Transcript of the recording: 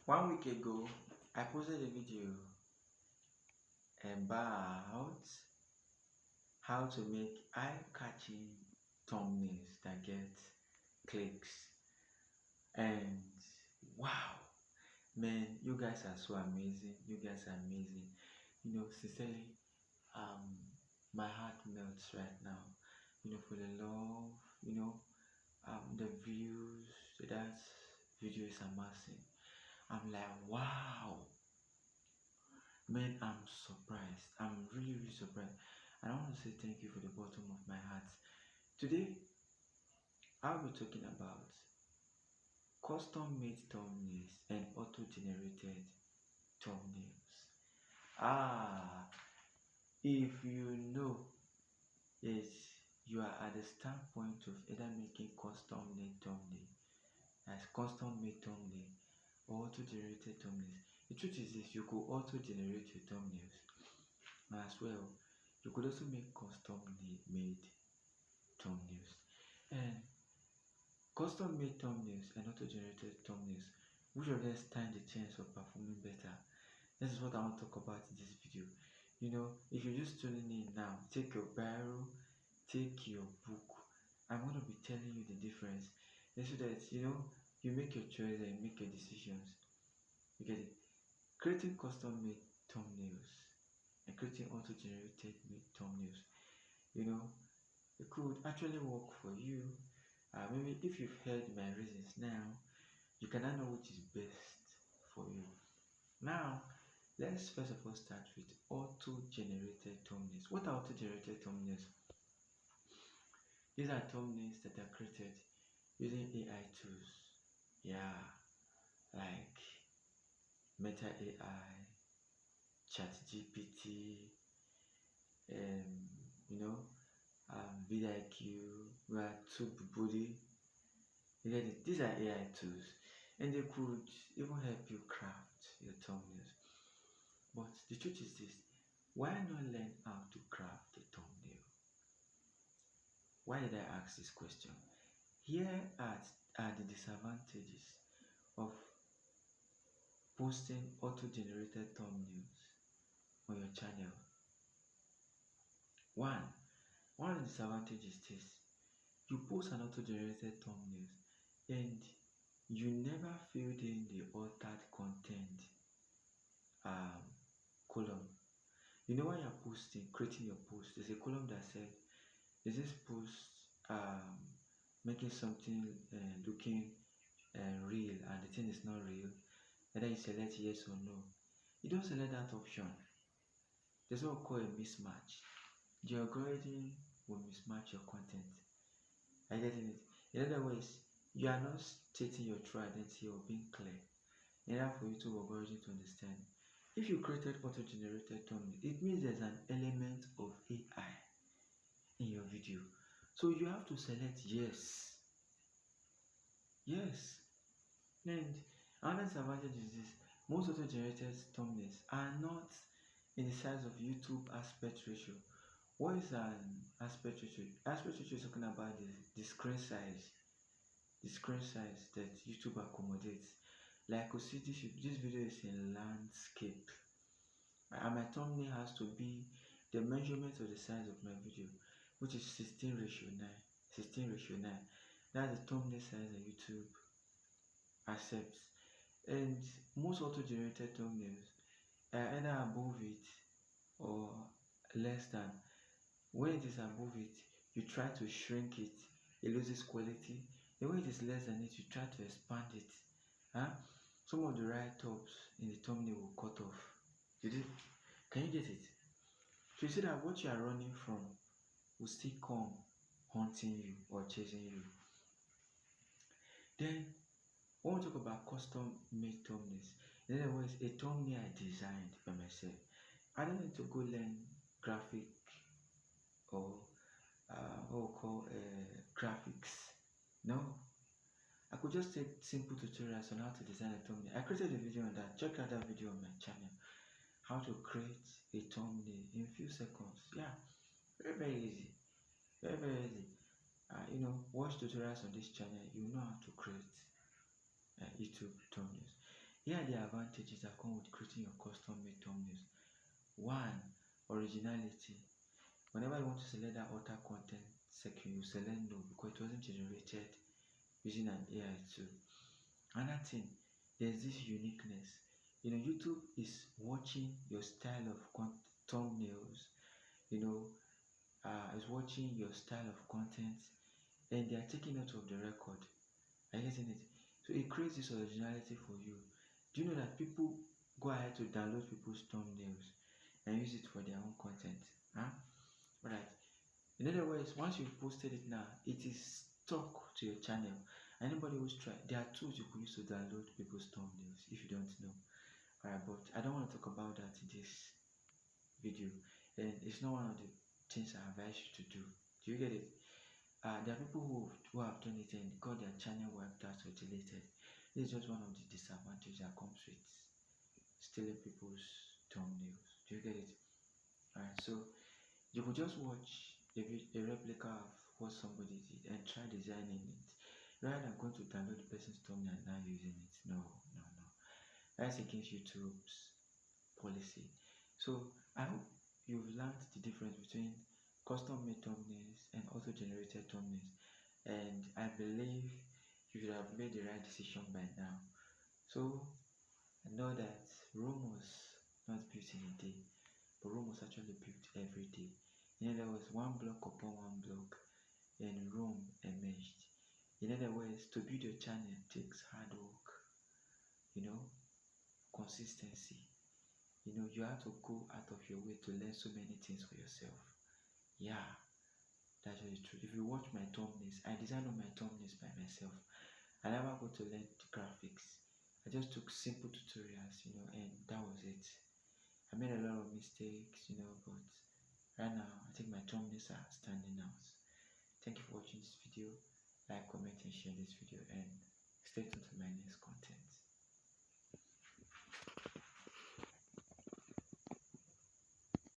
1 week ago, I posted a video about how to make eye-catching thumbnails that get clicks. And wow, man, you guys are so amazing. You guys are amazing. Sincerely, my heart melts right now. For the love, the views that video is amassing. I'm like, wow, man, I'm surprised. I'm really, really surprised. And I want to say thank you for the bottom of my heart. Today, I'll be talking about custom made thumbnails and auto generated thumbnails. If you know, yes, you are at the standpoint of either making custom made thumbnail, as custom made thumbnail or auto generated thumbnails. The truth is this: you could auto generate your thumbnails as well. You could also make custom made thumbnails. And custom made thumbnails and auto generated thumbnails, which of them stand the chance of performing better? This is what I want to talk about in this video. If you're just tuning in now, take your Bible, take your book. I'm going to be telling you the difference, and so that you make your choice and make your decisions. You get it? Creating custom made thumbnails and creating auto generated made thumbnails, it could actually work for you. Maybe if you've heard my reasons now, you can know which is best for you. Now, let's first of all start with auto generated thumbnails. What are auto generated thumbnails? These are thumbnails that are created using AI tools. Yeah, like MetaAR, ChatGPT, vidIQ, TubeBuddy. These are AI tools, and they could even help you craft your thumbnails. But the truth is this: why not learn how to craft a thumbnail? Why did I ask this question? Here are the disadvantages of posting auto-generated thumbnails on your channel. One of the disadvantages is this: you post an auto-generated thumbnail and you never filled in the altered content column. When you're creating your post, there's a column that says, is this post making something looking real and the thing is not real? And then you select yes or no. You don't select that option. There's what we call a mismatch. The algorithm will mismatch your content. Are you getting it? In other words, you are not stating your true identity or being clear in order for YouTube algorithm to understand. If you created auto-generated thumbnail, it means there's an element of AI in your video. So you have to select yes. Yes. And another disadvantage is this: most auto-generated thumbnails are not in the size of YouTube aspect ratio. What is an aspect ratio? Aspect ratio is talking about the screen size. The screen size that YouTube accommodates. Like you see, this video is in landscape, and my thumbnail has to be the measurement of the size of my video, which is 16:9. 16:9. That's the thumbnail size that YouTube accepts. And most auto-generated thumbnails are either above it or less than. When it is above it, you try to shrink it, it loses quality. And when it is less than it, you try to expand it. Some of the write-ups in the thumbnail will cut off. Can you get it? So you see that what you are running from will still come haunting you or chasing you. Then, when we talk about custom made thumbnails, in other words, a thumbnail I designed by myself. I don't need to go learn graphic or what we call graphics. No, I could just take simple tutorials on how to design a thumbnail. I created a video on that. Check out that video on my channel. How to create a thumbnail in a few seconds. Yeah, very, very easy. Very, very easy. Watch tutorials on this channel. You know how to create YouTube thumbnails. Here are the advantages that come with creating your custom made thumbnails. One, originality. Whenever you want to select that alter content section, you select no because it wasn't generated using an AI tool. Another thing, there's this uniqueness. YouTube is watching your style of thumbnails, is watching your style of content, and they are taking note of the record. Are you getting it? So it creates this originality for you. Do you know that people go ahead to download people's thumbnails and use it for their own content? Huh? Right. In other words, once you've posted it now, it is stuck to your channel. Anybody who's tried, there are tools you can use to download people's thumbnails if you don't know. Alright, but I don't want to talk about that in this video, and it's not one of the things I advise you to do. Do you get it? There are people who have done it and got their channel wiped out or deleted. This is just one of the disadvantages that comes with stealing people's thumbnails. Do you get it? Alright, so you could just watch a replica of what somebody did and try designing it rather than going to download the person's thumbnail and now using it. No. That's against YouTube's policy. So I hope you've learned the difference between custom made thumbnails and auto generated thumbnails, and I believe you should have made the right decision by now. So I know that Rome was not built in a day, but Rome was actually built every day. There was one block upon one block, and Rome emerged. In other words, to build your channel takes hard work, consistency. You have to go out of your way to learn so many things for yourself. Yeah, that's really true. If you watch my thumbnails, I designed all my thumbnails by myself. I never go to learn the graphics. I just took simple tutorials, and that was it. I made a lot of mistakes, but right now I think my thumbnails are standing out. Thank you for watching this video. Like, comment, and share this video, and stay tuned to my next content.